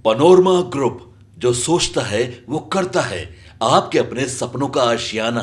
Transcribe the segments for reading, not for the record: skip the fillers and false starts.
Panorama group, जो सोचता है वो करता है। आपके अपने सपनों का आशियाना।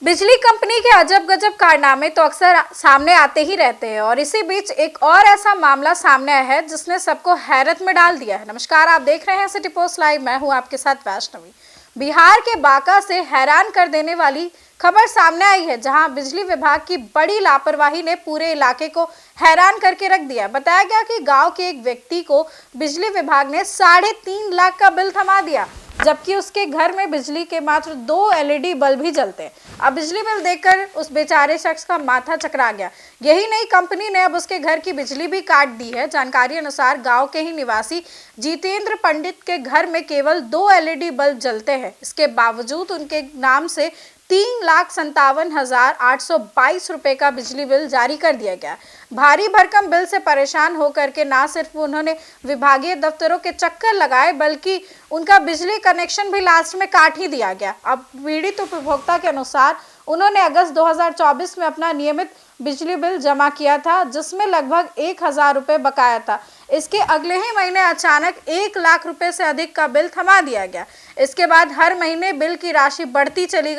बिजली कंपनी के अजब गजब कारनामे तो अक्सर सामने आते ही रहते हैं और इसी बीच एक और ऐसा मामला सामने आया है जिसने सबको हैरत में डाल दिया है। नमस्कार, आप देख रहे हैं सिटी पोस्ट लाइव। मैं हूं आपके साथ वैष्णवी। बिहार के बांका से हैरान कर देने वाली खबर सामने आई है, जहां बिजली विभाग की बड़ी लापरवाही ने पूरे इलाके को हैरान करके रख दिया। बताया गया कि गांव के एक व्यक्ति को बिजली विभाग ने 3.5 लाख का बिल थमा दिया, जबकि उसके घर में बिजली के मात्र 2 एलईडी बल्ब ही जलते हैं। अब बिजली बिल देखकर उस बेचारे शख्स का माथा चकरा गया। यही नहीं, कंपनी ने अब उसके घर की बिजली भी काट दी है। जानकारी अनुसार गांव के ही निवासी जितेंद्र पंडित के घर में केवल 2 एलईडी बल्ब जलते हैं। इसके बावजूद उनके नाम से 3,57,822 रुपए का बिजली बिल जारी कर दिया गया। भारी भरकम बिल से परेशान होकर के ना सिर्फ उन्होंने विभागीय दफ्तरों के चक्कर लगाए, बल्कि उनका बिजली कनेक्शन भी लास्ट में काट ही दिया गया। अब पीड़ित उपभोक्ता के अनुसार उन्होंने अगस्त 2024 में अपना नियमित बिजली बिल जमा किया था, जिसमें लगभग 1,000 रुपए बकाया था। इसके अगले ही महीने अचानक 1 लाख रुपए से अधिक का बिल थमा दिया गया। इसके बाद हर महीने बिल की राशि बढ़ती चली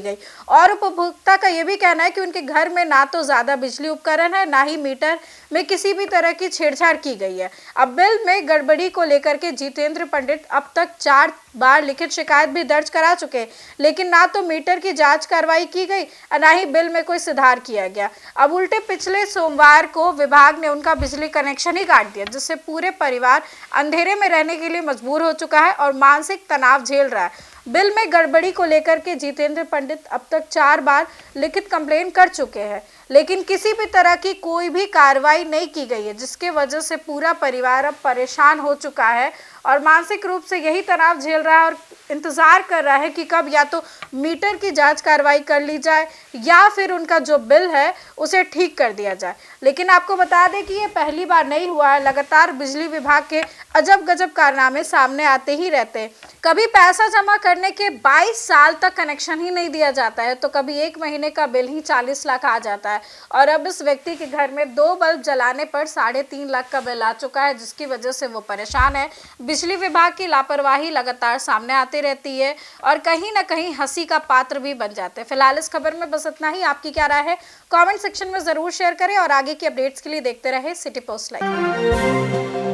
गई और उपभोक्ता का यह भी कहना है कि उनके घर में ना तो ज्यादा बिजली उपकरण है, ना ही मीटर में किसी भी तरह की छेड़छाड़ की गई है। अब बिल में गड़बड़ी को लेकर के जितेंद्र पंडित अब तक 4 बार लिखित शिकायत भी दर्ज करा चुके, लेकिन ना तो मीटर की जांच कार्रवाई की गई, ना ही बिल में कोई सुधार किया गया। अब उल्टे पिछले सोमवार को विभाग ने उनका बिजली कनेक्शन ही काट दिया, जिससे पूरे परिवार अंधेरे में रहने के लिए मजबूर हो चुका है और मानसिक तनाव झेल रहा है। बिल में गड़बड़ी को लेकर के जितेंद्र पंडित अब तक 4 बार लिखित कंप्लेन कर चुके हैं, लेकिन किसी भी तरह की कोई भी कार्रवाई नहीं की गई है, जिसके वजह से पूरा परिवार अब परेशान हो चुका है और मानसिक रूप से यही तनाव झेल रहा है और इंतजार कर रहा है कि कब या तो मीटर की जांच कार्रवाई कर ली जाए या फिर उनका जो बिल है उसे ठीक कर दिया जाए। लेकिन आपको बता दें कि ये पहली बार नहीं हुआ है। लगातार बिजली विभाग के अजब गजब कारनामे सामने आते ही रहते हैं। कभी पैसा जमा करने के 22 साल तक कनेक्शन ही नहीं दिया जाता है, तो कभी 1 महीने का बिल ही 40 लाख आ जाता है। और अब इस व्यक्ति के घर में 2 बल्ब जलाने पर 3.5 लाख का बिल आ चुका है, जिसकी वजह से वो परेशान है। बिजली विभाग की लापरवाही लगातार सामने आती रहती है और कहीं ना कहीं हंसी का पात्र भी बन जाते हैं। फिलहाल इस खबर में बस इतना ही। आपकी क्या राय है, कमेंट सेक्शन में जरूर शेयर करें और आगे की अपडेट्स के लिए देखते रहे सिटी पोस्ट लाइव।